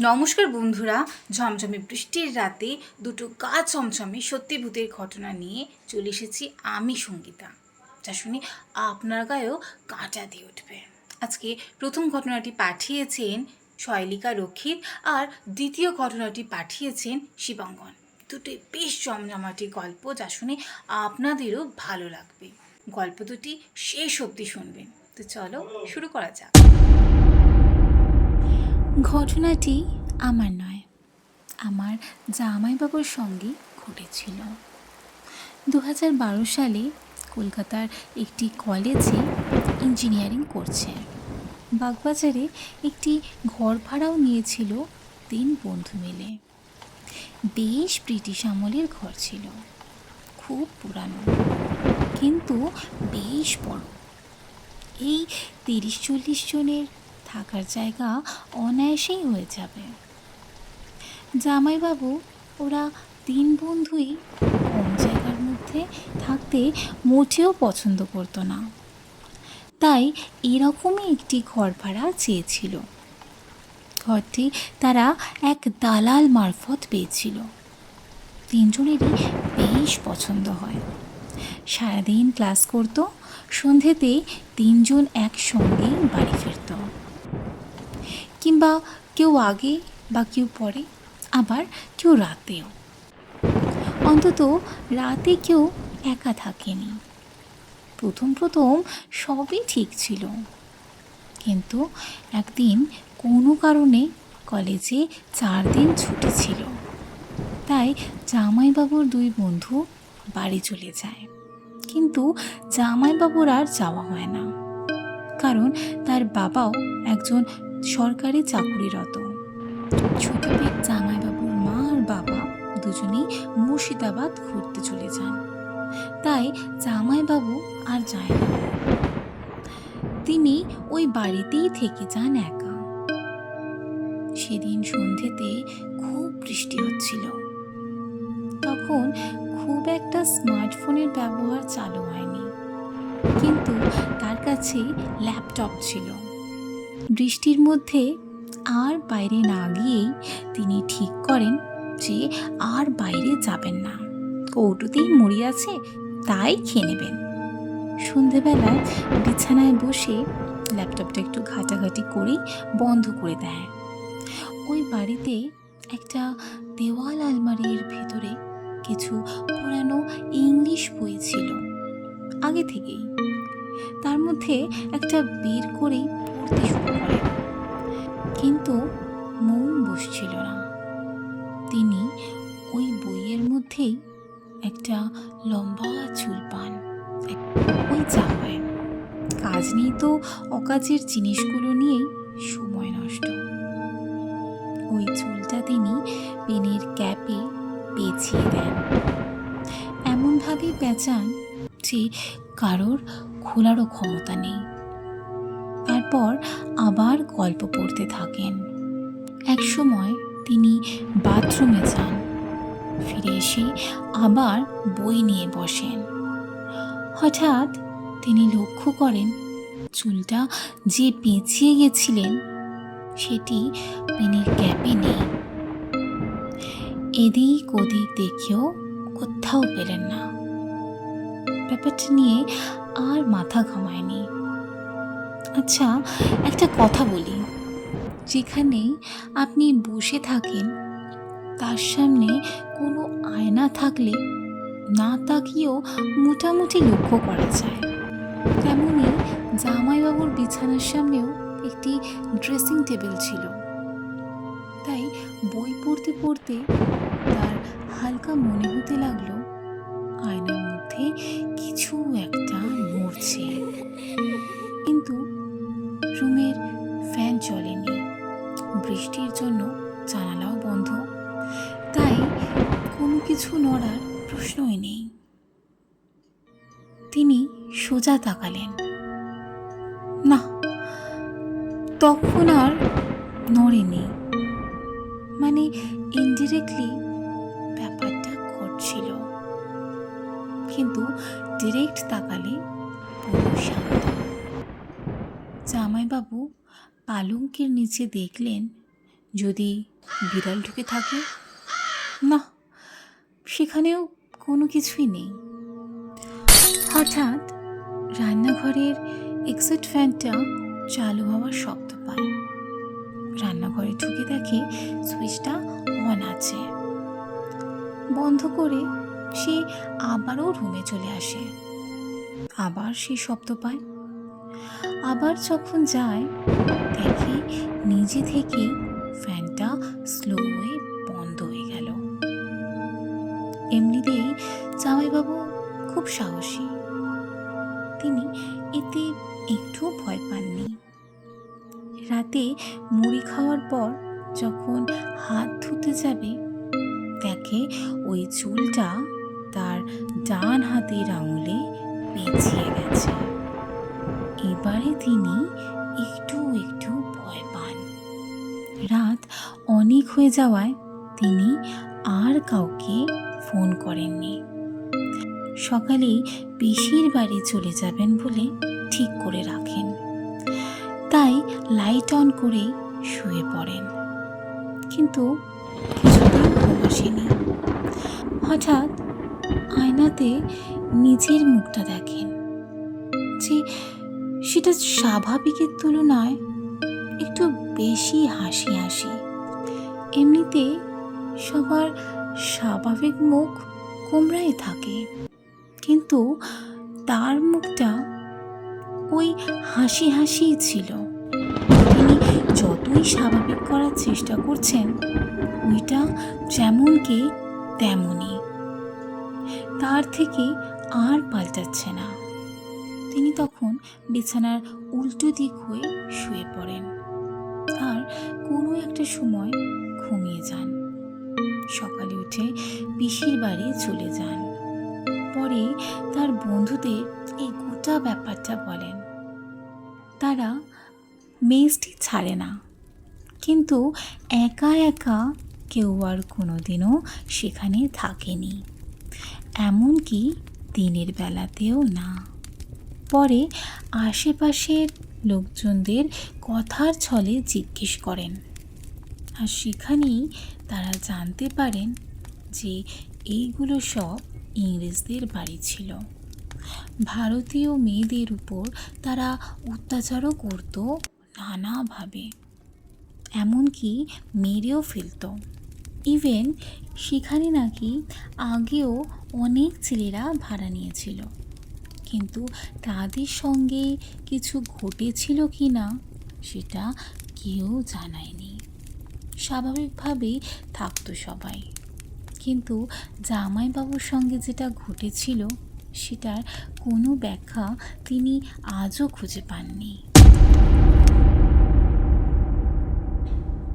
নমস্কার বন্ধুরা, ঝমঝমে বৃষ্টির রাতে দুটো গা চমচমে সত্যি ভূতের ঘটনা নিয়ে চলে এসেছি আমি সঙ্গীতা, যা শুনে আপনার গায়েও কাঁটা দিয়ে উঠবে। আজকে প্রথম ঘটনাটি পাঠিয়েছেন শৈলিকা রক্ষিত আর দ্বিতীয় ঘটনাটি পাঠিয়েছেন শিবাঙ্গন। দুটোই বেশ জমজমাটি গল্প, যা শুনে আপনাদেরও ভালো লাগবে। গল্প দুটি শেষ অবধি শুনবেন। তো চলো শুরু করা যাক। ঘটনাটি আমার নয়, আমার জামাইবাবুর সঙ্গে ঘটেছিল। 2012 সালে কলকাতার একটি কলেজে ইঞ্জিনিয়ারিং করছে। বাগবাজারে একটি ঘর ভাড়াও নিয়েছিল 3 বন্ধু মিলে। বেশ ব্রিটিশ আমলের ঘর ছিল, খুব পুরানো কিন্তু বেশ বড়। এই 30-40 জনের থাকার জায়গা অনায়াসেই হয়ে যাবে। জামাইবাবু ওরা 3 বন্ধুই কম জায়গার মধ্যে থাকতে মোটেও পছন্দ করতো না, তাই এরকমই একটি ঘর ভাড়া চেয়েছিল। ঘরটি তারা এক দালাল মারফত পেয়েছিল। 3 জনেরই বেশ পছন্দ হয়। সারাদিন ক্লাস করত, সন্ধেতে 3 জন একসঙ্গেই বাড়ি ফিরত, কিংবা কেউ আগে বা কেউ পরে, আবার কেউ রাতেও। অন্তত রাতে কেউ একা থাকেনি। প্রথম সবই ঠিক ছিল, কিন্তু একদিন কোনো কারণে কলেজে 4 দিন ছুটি ছিল, তাই জামাইবাবুর 2 বন্ধু বাড়ি চলে যায়। কিন্তু জামাইবাবুর আর যাওয়া হয় না, কারণ তার বাবাও একজন সরকারি চাকুরিরত। ছুটি পেয়ে জামাইবাবুর মা আর বাবা দুজনেই মুর্শিদাবাদ ঘুরতে চলে যান, তাই জামাইবাবু আর যায় না। তিনি ওই বাড়িতেই থেকে যান একা। সেদিন সন্ধেতে খুব বৃষ্টি হচ্ছিল। তখন খুব একটা স্মার্টফোনের ব্যবহার চালু হয়নি, কিন্তু তার কাছে ল্যাপটপ ছিল। বৃষ্টির মধ্যে আর বাইরে না গিয়েই তিনি ঠিক করেন যে আর বাইরে যাবেন না, কৌটোতেই মুড়ি আছে তাই খেয়ে নেবেন। সন্ধেবেলায় বিছানায় বসে ল্যাপটপটা একটু ঘাটাঘাটি করেই বন্ধ করে দেয়। ওই বাড়িতে একটা দেওয়াল আলমারির ভেতরে কিছু পুরানো ইংলিশ বই ছিল আগে থেকেই। তার মধ্যে একটা বের করেই পড়তে শুরু করেন, কিন্তু মন বসছিল না। তিনি ওই বইয়ের মধ্যেই একটা লম্বা চুল পান। ওই যা হয়, কাজ নেই তো অকাজের জিনিসগুলো নিয়েই সময় নষ্ট। ওই চুলটা তিনি পেনের ক্যাপে পেঁচিয়ে দেন, এমনভাবে পেঁচান যে কারোর খোলারও ক্ষমতা নেই। তারপর আবার গল্প পড়তে থাকেন। একসময় তিনি বাথরুমে যান, ফিরে এসে আবার বই নিয়ে বসেন। হঠাৎ তিনি লক্ষ্য করেন চুলটা যে পেঁচিয়ে গেছিলেন সেটি পেনের ক্যাপে নেই। এদিক ওদিক দেখেও কোথাও পেলেন না। ব্যাপারটা নিয়ে আর মাথা ঘামায়নি। আচ্ছা, একটা কথা বলি, যেখানে আপনি বসে থাকেন তার সামনে কোনো আয়না থাকলে না তাকিয়েও মোটামুটি লক্ষ্য করা যায়। তেমনি জামাইবাবুর বিছানার সামনেও একটি ড্রেসিং টেবিল ছিল, তাই বই পড়তে পড়তে তার হালকা মনে হতে লাগলো আয়নার মধ্যে কিছু একটা নড়ছে। কিন্তু রুমের ফ্যান চলেনি, বৃষ্টির জন্য জানালাও বন্ধ, তাই কোনো কিছু নড়ার প্রশ্নই নেই। তিনি সোজা তাকালেন, না, তখন আর নড়েনি। মানে ইনডিরেক্টলি ব্যাপারটা ঘটছিল, কিন্তু ডিরেক্ট তাকালে পুরো শান্ত। জামাইবাবু পালঙ্কের নিচে দেখলেন যদি বিড়াল ঢুকে থাকে? না, সেখানেও কোনো কিছুই নেই। হঠাৎ রান্নাঘরের এক্সিট ফ্যানটা চালু হওয়ার শব্দ পায়। রান্নাঘরে ঢুকে দেখে সুইচটা অন আছে। বন্ধ করে সে আবারও রুমে চলে আসে। আবার সে শব্দ পায়। আবার যখন যায় দেখে নিজে থেকে ফ্যানটা স্লো হয়ে বন্ধ হয়ে গেল। এমনিতেই জামাইবাবু খুব সাহসী, তিনি এতে একটু ভয় পাননি। রাতে মুড়ি খাওয়ার পর যখন হাত ধুতে যাবে দেখে ওই চুলটা তার ডান হাতের আঙুলে পেঁচিয়ে গেছে। এবারে তিনি একটু একটু ভয় পান। রাত অনেক হয়ে যাওয়ায় তিনি আর কাউকে ফোন করেননি। সকালে পিসির বাড়ি চলে যাবেন বলে ঠিক করে রাখেন, তাই লাইট অন করে শুয়ে পড়েন। কিন্তু কিছুতেই ঘুম আসেনি। হঠাৎ আয়নাতে নিজের মুখটা দেখেন যে সেটা স্বাভাবিকের তুলনায় একটু বেশি হাসি হাসি। এমনিতে সবার স্বাভাবিক মুখ গোমড়াই থাকে, কিন্তু তার মুখটা ওই হাসি হাসিই ছিল। তিনি যতই স্বাভাবিক করার চেষ্টা করছেন ওইটা যেমনকে তেমনই, তার থেকে আর পাল্টাচ্ছে না। তিনি তখন বিছানার উল্টো দিক হয়ে শুয়ে পড়েন আর কোনো একটা সময় ঘুমিয়ে যান। সকালে উঠে পিসির বাড়ি চলে যান। পরে তার বন্ধুদের এই গোটা ব্যাপারটা বলেন। তারা মেজটি ছাড়ে না, কিন্তু একা একা কেউ আর কোনোদিনও সেখানে থাকেনি, এমনকি দিনের বেলাতেও না। পরে আশেপাশের লোকজনদের কথার ছলে জিজ্ঞেস করেন, আর সেখানেই তারা জানতে পারেন যে এইগুলো সব ইংরেজদের বাড়ি ছিল। ভারতীয় মেয়েদের উপর তারা অত্যাচারও করত নানাভাবে, এমনকি মেরেও ফেলত। ইভেন সেখানে নাকি আগেও অনেক ছেলেরা ভাড়া নিয়েছিল, কিন্তু তাদের সঙ্গে কিছু ঘটেছিল কি না সেটা কেউ জানায়নি। স্বাভাবিকভাবেই থাকতো সবাই, কিন্তু জামাইবাবুর সঙ্গে যেটা ঘটেছিল সেটার কোনো ব্যাখ্যা তিনি আজও খুঁজে পাননি।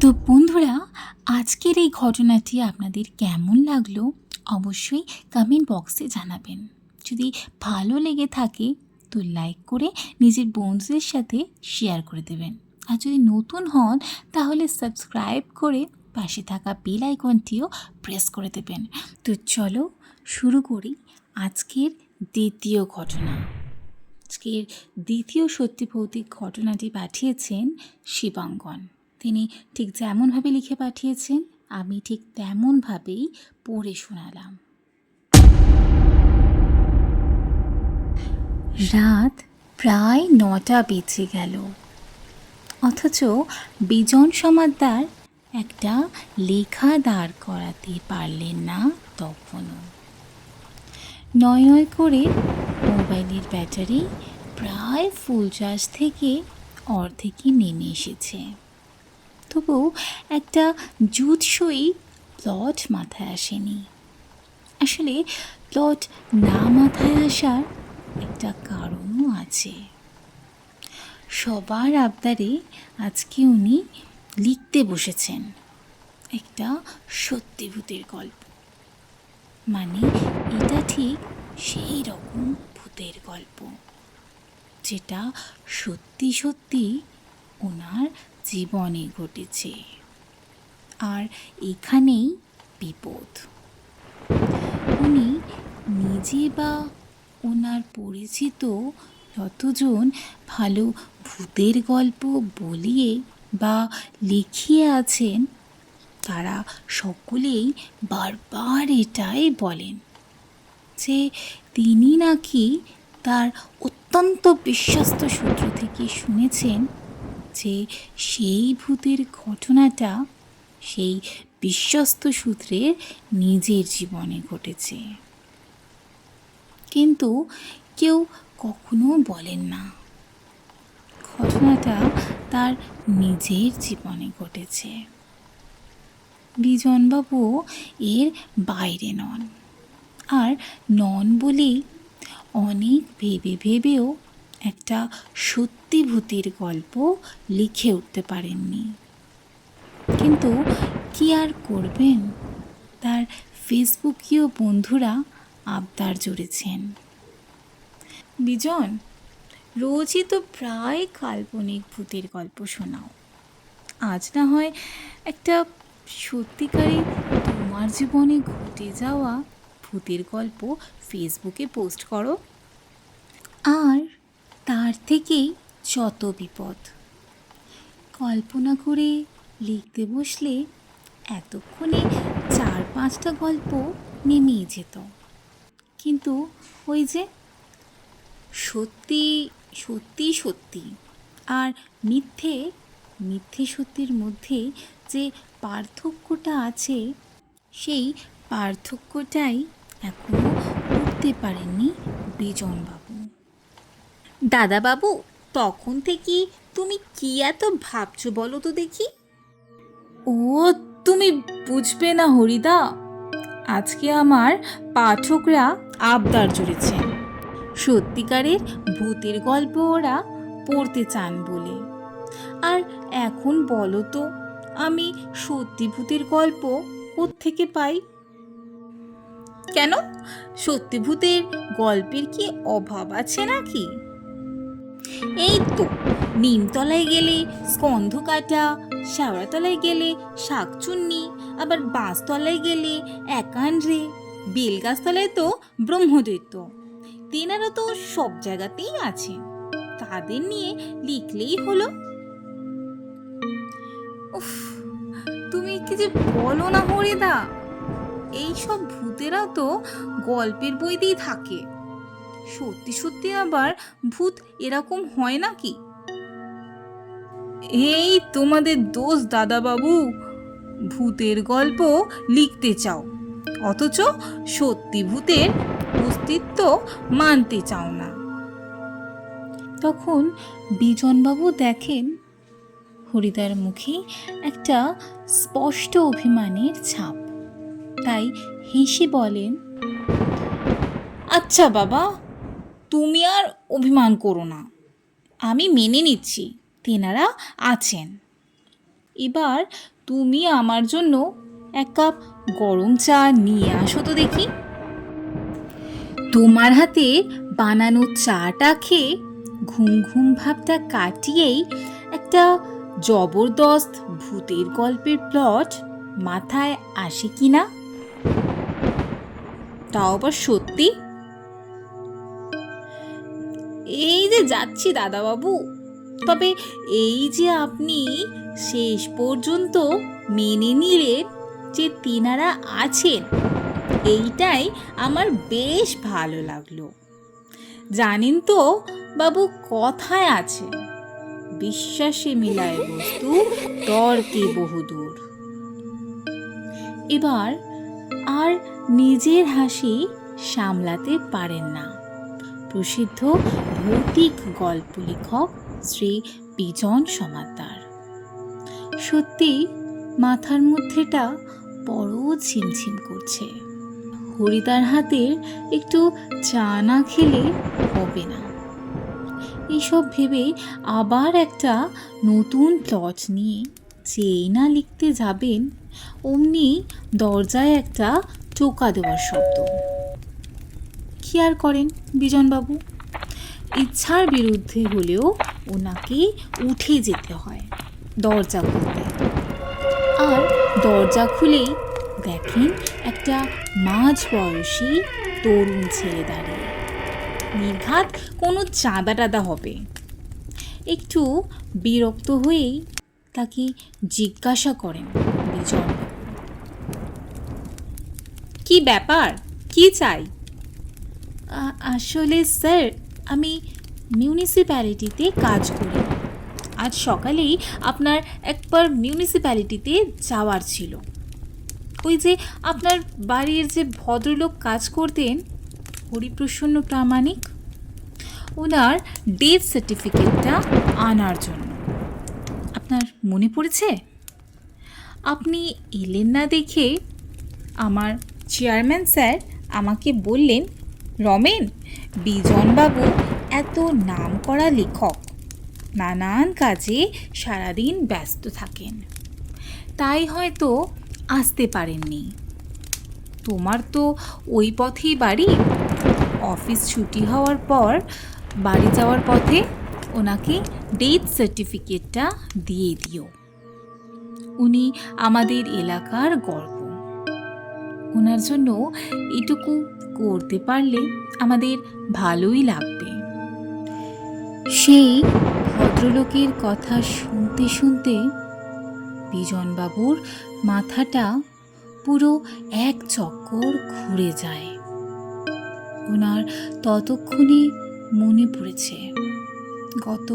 তো বন্ধুরা, আজকের এই ঘটনাটি আপনাদের কেমন লাগলো অবশ্যই কমেন্ট বক্সে জানাবেন। যদি ভালো লেগে থাকে তো লাইক করে নিজের বন্ধুদের সাথে শেয়ার করে দেবেন, আর যদি নতুন হন তাহলে সাবস্ক্রাইব করে পাশে থাকা বেল আইকনটিও প্রেস করে দেবেন। তো চলো শুরু করি আজকের দ্বিতীয় ঘটনা। আজকের দ্বিতীয় সত্যি ভৌতিক ঘটনাটি পাঠিয়েছেন শিবাঙ্গন। তিনি ঠিক যেমনভাবে লিখে পাঠিয়েছেন আমি ঠিক তেমনভাবেই পড়ে শোনালাম। রাত প্রায় 9টা বেজে গেল, অথচ বিজন সমাদ্দার একটা লেখা দাঁড় করাতে পারলেন না তখনও। নয় নয় করে মোবাইলের ব্যাটারি প্রায় ফুল চার্জ থেকে অর্ধেকই নেমে এসেছে। তবু একটা জুৎসই প্লট মাথায় আসেনি। আসলে প্লট না মাথায় আসার একটা কারণও আছে। সবার আবদারে আজকে উনি লিখতে বসেছেন একটা সত্যি ভূতের গল্প। মানে এটা ঠিক সেই রকম ভূতের গল্প যেটা সত্যি সত্যি ওনার জীবনে ঘটেছে। আর এখানেই বিপদ। উনি নিজে বা ওনার পরিচিত যতজন ভালো ভূতের গল্প বলিয়ে বা লিখিয়ে আছেন তারা সকলেই বারবার এটাই বলেন যে তিনি নাকি তার অত্যন্ত বিশ্বস্ত সূত্র থেকে শুনেছেন যে সেই ভূতের ঘটনাটা সেই বিশ্বস্ত সূত্রের নিজের জীবনে ঘটেছে, কিন্তু কেউ কখনো বলেন না ঘটনাটা তার নিজের জীবনে ঘটেছে। বিজনবাবু এর বাইরে নন, আর নন বলেই অনেক ভেবে ভেবেও একটা সত্যি ভূতের গল্প লিখে উঠতে পারেননি। কিন্তু কি আর করবেন, তার ফেসবুকীয় বন্ধুরা আবদার জুড়েছেন, বিজন রোজই তো প্রায় কাল্পনিক ভূতের গল্প শোনাও, আজ না হয় একটা সত্যিকারে তোমার জীবনে ঘটে যাওয়া ভূতের গল্প ফেসবুকে পোস্ট করো। আর তার থেকেই যত বিপদ, কল্পনা করে লিখতে বসলে এতক্ষণে 4-5টা গল্প নেমেই যেত, কিন্তু ওই যে সত্যি সত্যি সত্যি আর মিথ্যে মিথ্যে সত্যির মধ্যে যে পার্থক্যটা আছে, সেই পার্থক্যটাই এখনো করতে পারেননি বিজনবাবু। দাদাবাবু, তখন থেকে তুমি কি এত ভাবছো বলো তো দেখি? ও তুমি বুঝবে না হরিদা, আজকে আমার পাঠকরা আবদার জুড়েছেন সত্যিকারের ভূতের গল্প ওরা পড়তে চান বলে। আর এখন বলো তো আমি সত্যি ভূতের গল্প কোত্থেকে পাই? কেন, সত্যি ভূতের গল্পের কি অভাব আছে নাকি? এই তো নিমতলায় গেলে স্কন্ধকাটা, শ্যাওড়াতলায় গেলে শাকচুন্নি, আবার বাঁশতলায় গেলে একান্ড্রে, বেলগাছতলায় তো ব্রহ্মদৈত্য, তেনারা তো সব জায়গাতেই আছেন, তাদের নিয়ে লিখলেই হলো। উফ, তুমি কি যে বলো না হরিদা, এইসব ভূতেরা তো গল্পের বইতেই থাকে, সত্যি সত্যি আবার ভূত এরকম হয় নাকি? এই তোমাদের দোষ দাদাবাবু, ভূতের গল্প লিখতে চাও অথচ সত্যি ভূতের অস্তিত্ব মানতে চাও না। তখন বিজনবাবু দেখেন হরিদার মুখে একটা স্পষ্ট অভিমানের ছাপ, তাই হেসে বলেন, আচ্ছা বাবা, তুমি আর অভিমান করো না, আমি মেনে নিচ্ছি তেনারা আছেন। এবার তুমি আমার জন্য 1 কাপ গরম চা নিয়ে আসো তো দেখি। তোমার হাতে বানানো চাটা খেয়ে ঘুম ঘুম ভাবটা কাটিয়েই একটা জবরদস্ত ভূতের গল্পের প্লট মাথায় আসে কিনা, তাও আবার সত্যি। এই যে যাচ্ছি দাদাবাবু, তবে এই যে আপনি শেষ পর্যন্ত মেনে নিলেন যে তিনারা আছেন, এইটাই আমার বেশ ভালো লাগলো। জানেন তো বাবু, কথায় আছে, বিশ্বাসে মিলায় বস্তু তর্কে বহুদূর। এবার আর নিজের হাসি সামলাতে পারেন না প্রসিদ্ধ ভৌতিক গল্প লেখক শ্রী বিজন সমাদ্দার। সত্যি মাথার মধ্যেটা বড় ঝিমঝিম করছে, হরিদার হাতের একটু চা না খেলে হবে না। এইসব ভেবে আবার একটা নতুন প্লট নিয়ে যেই না লিখতে যাবেন, অমনি দরজায় একটা টোকা দেওয়ার শব্দ। কি আর করেন বিজনবাবু, ইচ্ছার বিরুদ্ধে হলেও ওনাকে উঠে যেতে হয় দরজা খুলতে। আর দরজা খুলেই দেখেন একটা মাঝ বয়সী তরুণ ছেলে দাঁড়িয়ে, নির্ঘাত কোনো চাঁদা টাদা হবে। একটু বিরক্ত হয়েই তাকে জিজ্ঞাসা করেন বিজন। কি ব্যাপার, কি চাই? আসলে স্যার, আমি মিউনিসিপ্যালিটিতে কাজ করি। আজ সকালেই আপনার একবার মিউনিসিপ্যালিটিতে যাওয়ার ছিল। ওই যে আপনার বাড়ির যে ভদ্রলোক কাজ করতেন, হরিপ্রসন্ন প্রামাণিক, ওনার ডেথ সার্টিফিকেটটা আনার জন্য। আপনার মনে পড়েছে? আপনি এলেন না দেখে আমার চেয়ারম্যান স্যার আমাকে বললেন, রমেন, বিজনবাবু এত নামকরা লেখক, নানান কাজে সারাদিন ব্যস্ত থাকেন, তাই হয়তো আসতে পারেননি। তোমার তো ওই পথেই বাড়ি। অফিস ছুটি হওয়ার পর বাড়ি যাওয়ার পথে ওনাকে ডেথ সার্টিফিকেটটা দিয়ে দিও। উনি আমাদের এলাকার গর্ব। ওনার জন্য এটুকু করতে পারলে আমাদের ভালোই লাগবে। সেই ভদ্রলোকের কথা শুনতে শুনতে বিজনবাবুর মাথাটা পুরো এক চক্কর ঘুরে যায়। ওনার ততক্ষণে মনে পড়েছে গত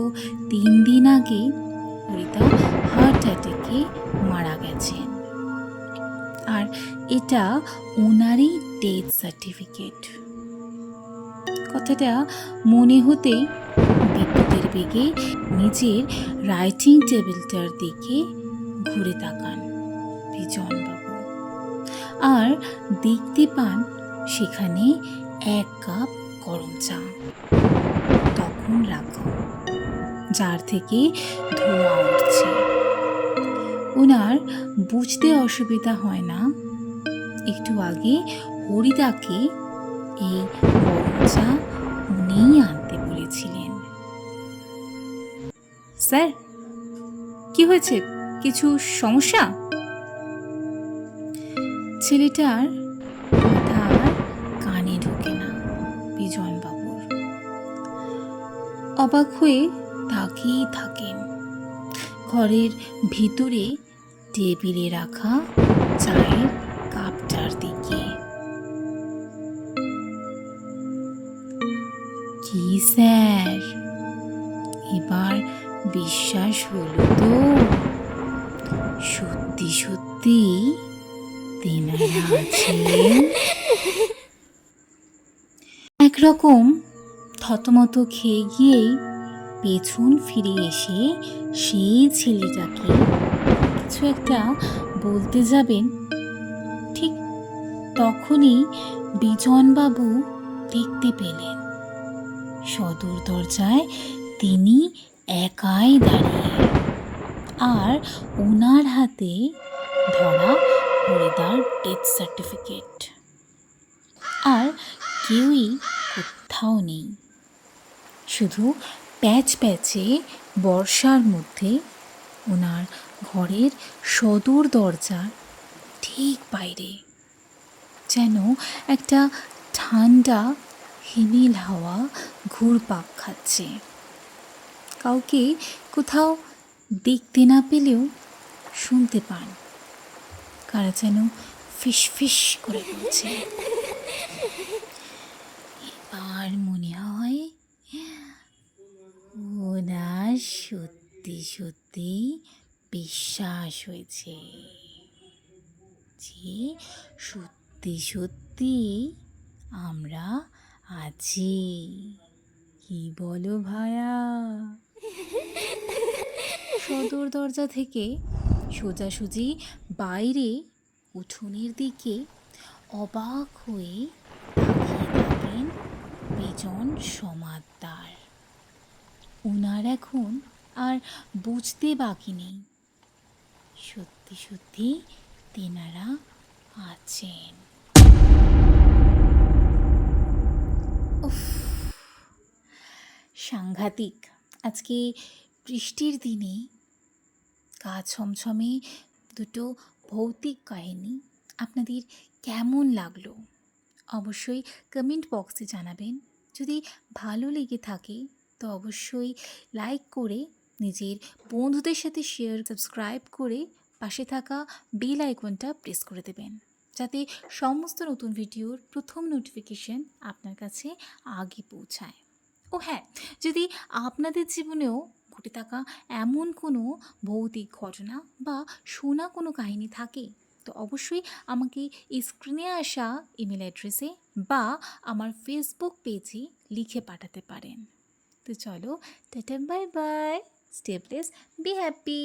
3 দিন আগে হরিদা হার্ট অ্যাটাকে মারা গেছেন, আর এটা ওনারই ডেথ সার্টিফিকেট। কথাটা মনে হতেই বিদ্যুতের বেগে নিজের রাইটিং টেবিলটার দিকে ঘুরে তাকান বিজনবাবু, আর দেখতে পান সেখানে 1 কাপ গরম চা তখন রাখা, যার থেকে ধোঁয়া উঠছে। ওনার বুঝতে অসুবিধা হয় না, একটু আগে হরিদাকে এই গরম চা উনিই আনতে বলেছিলেন। স্যার, কি হয়েছে? কিছু সমস্যা? ছেলেটার কথা আর কানে ঢোকে না বিজনবাবুর। অবাক হয়ে তাকিয়েই থাকেন ঘরের ভিতরে টেবিলে রাখা চায়ের কাপটার দিকে। কি স্যার, এবার বিশ্বাস হলো তো? সত্যি সত্যি তেনারা আছেন? একরকম থতমত খেয়ে গিয়েই পেছন ফিরে এসে সেই ছেলেটাকে কিছু একটা বলতে যাবেন, ঠিক তখনই বিজনবাবু দেখতে পেলেন সদর দরজায় তিনি একাই দাঁড়িয়ে, আর ওনার হাতে ধরা হরিদার ডেথ সার্টিফিকেট। আর কেউই কোথাও নেই, শুধু প্যাচ প্যাচে বর্ষার মধ্যে ওনার ঘরের সদর দরজার ঠিক বাইরে যেন একটা ঠান্ডা হিমেল হাওয়া ঘুরপাক খাচ্ছে। কাউকে কোথাও দেখতে না পেলেও শুনতে পান কারা যেন ফিস ফিস করে বলছে। এবার মনে হয় ওনার সত্যি সত্যি বিশ্বাস হয়েছে যে সত্যি সত্যি আমরা আছি। কি বলো ভায়া? সদর দরজা থেকে সোজাসুজি বাইরে উঠোনের দিকে অবাক হয়ে তাকিয়ে থাকেন বিজন সমাদ্দার। ওনার এখন আর বুঝতে বাকি নেই, সত্যি সত্যি তেনারা আছেন। উফ, সাংঘাতিক। আজকে বৃষ্টির দিনে গা ছমছমে দুটো ভৌতিক কাহিনী আপনাদের কেমন লাগলো অবশ্যই কমেন্ট বক্সে জানাবেন। যদি ভালো লেগে থাকে তো অবশ্যই লাইক করে নিজের বন্ধুদের সাথে শেয়ার সাবস্ক্রাইব করে পাশে থাকা বেল আইকনটা প্রেস করে দেবেন, যাতে সমস্ত নতুন ভিডিওর প্রথম নোটিফিকেশন আপনার কাছে আগে পৌঁছায়। ও হ্যাঁ, যদি আপনাদের জীবনেও ঘটে থাকা এমন কোনো ভৌতিক ঘটনা বা শোনা কোনো কাহিনী থাকে, তো অবশ্যই আমাকে স্ক্রিনে আসা ইমেল অ্যাড্রেসে বা আমার ফেসবুক পেজে লিখে পাঠাতে পারেন। তো চলো, tata, bye bye, stay blessed, be happy.